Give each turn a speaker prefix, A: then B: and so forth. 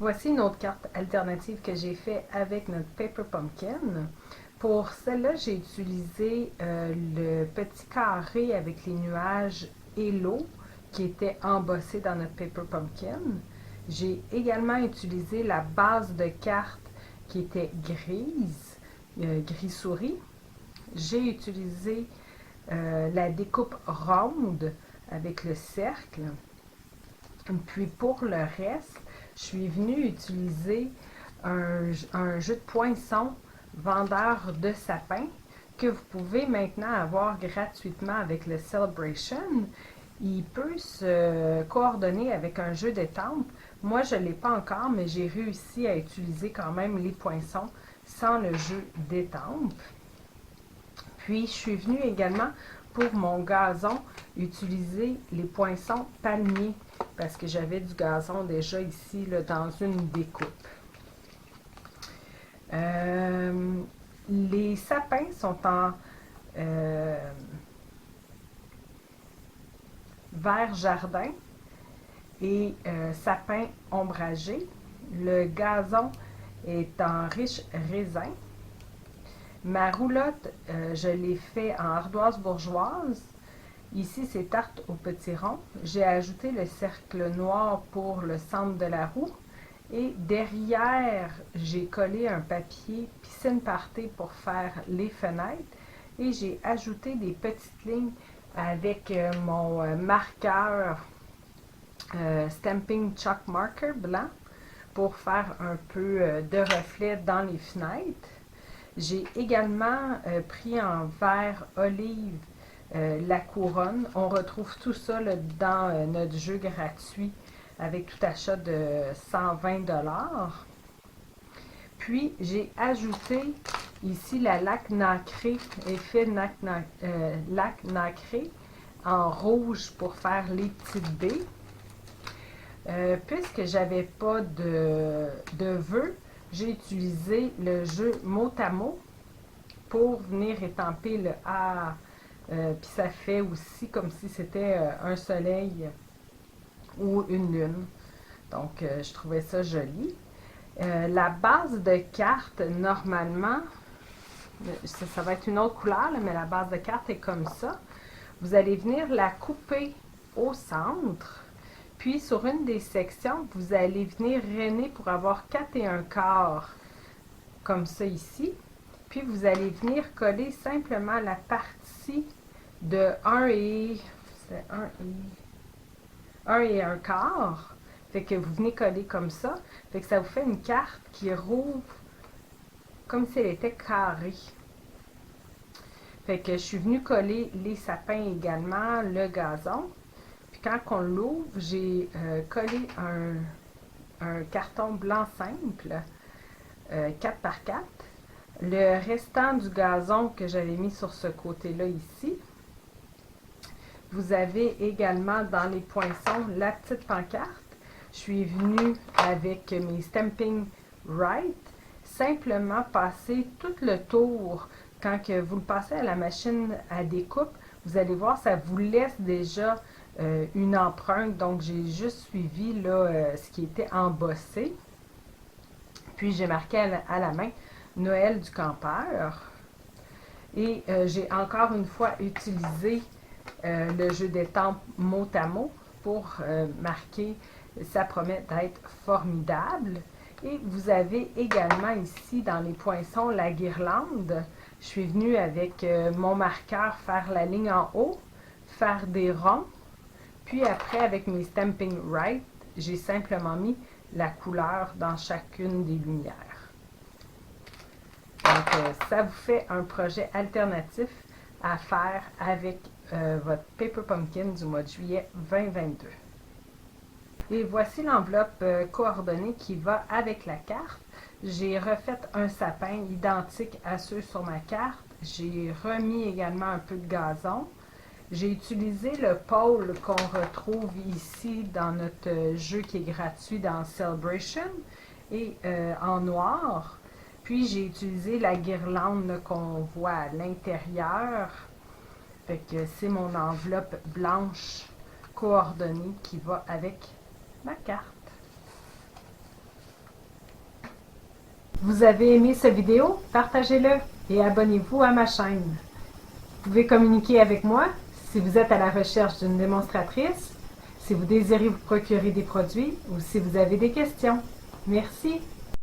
A: Voici une autre carte alternative que j'ai fait avec notre Paper Pumpkin. Pour celle-là, j'ai utilisé le petit carré avec les nuages et l'eau qui était embossé dans notre Paper Pumpkin. J'ai également utilisé la base de carte qui était grise, gris souris. J'ai utilisé la découpe ronde avec le cercle. Puis pour le reste, je suis venue utiliser un jeu de poinçon vendeur de sapin que vous pouvez maintenant avoir gratuitement avec le Celebration. Il peut se coordonner avec un jeu d'étampes. Moi, je ne l'ai pas encore, mais j'ai réussi à utiliser quand même les poinçons sans le jeu d'étampes. Puis, je suis venue également pour mon gazon utiliser les poinçons palmiers parce que j'avais du gazon déjà ici là, dans une découpe. Les sapins sont en vert jardin et sapin ombragé. Le gazon est en riche raisin. Ma roulotte, je l'ai fait en ardoise bourgeoise. Ici, c'est tarte au petit rond. J'ai ajouté le cercle noir pour le centre de la roue. Et derrière, j'ai collé un papier piscine party pour faire les fenêtres. Et j'ai ajouté des petites lignes avec mon marqueur Stamping Chalk Marker blanc pour faire un peu de reflet dans les fenêtres. J'ai également pris en vert olive la couronne. On retrouve tout ça là, dans notre jeu gratuit avec tout achat de 120 $. Puis, j'ai ajouté ici la laque nacrée, effet laque nacrée en rouge pour faire les petites baies. Puisque j'avais pas de vœux, j'ai utilisé le jeu mot à mot pour venir étamper le A. Puis ça fait aussi comme si c'était un soleil ou une lune. Donc, je trouvais ça joli. La base de carte, normalement, ça va être une autre couleur, là, mais la base de carte est comme ça. Vous allez venir la couper au centre. Puis, sur une des sections, vous allez venir rainer pour avoir 4 1/4, comme ça ici. Puis, vous allez venir coller simplement la partie de 1 et 1/4. Fait que vous venez coller comme ça. Fait que ça vous fait une carte qui rouvre comme si elle était carrée. Fait que je suis venue coller les sapins également, le gazon. Puis quand on l'ouvre, j'ai collé un carton blanc simple, 4 par 4. Le restant du gazon que j'avais mis sur ce côté-là ici. Vous avez également dans les poinçons la petite pancarte. Je suis venue avec mes Stamping Right, simplement passer tout le tour. Quand que vous le passez à la machine à découpe, vous allez voir, ça vous laisse déjà une empreinte. Donc, j'ai juste suivi là, ce qui était embossé. Puis, j'ai marqué à la main Noël du campeur. Et j'ai encore une fois utilisé le jeu d'étampes mot à mot pour marquer ça promet d'être formidable. Et vous avez également ici dans les poinçons la guirlande. Je suis venue avec mon marqueur faire la ligne en haut, faire des ronds. Puis après avec mes Stamping Right, j'ai simplement mis la couleur dans chacune des lumières. Donc ça vous fait un projet alternatif à faire avec votre Paper Pumpkin du mois de juillet 2022. Et voici l'enveloppe coordonnée qui va avec la carte. J'ai refait un sapin identique à ceux sur ma carte. J'ai remis également un peu de gazon. J'ai utilisé le pôle qu'on retrouve ici dans notre jeu qui est gratuit dans Celebration et en noir. Puis j'ai utilisé la guirlande qu'on voit à l'intérieur. Fait que c'est mon enveloppe blanche coordonnée qui va avec ma carte. vous avez aimé cette vidéo, partagez-le et abonnez-vous à ma chaîne. Vous pouvez communiquer avec moi si vous êtes à la recherche d'une démonstratrice, si vous désirez vous procurer des produits ou si vous avez des questions. Merci.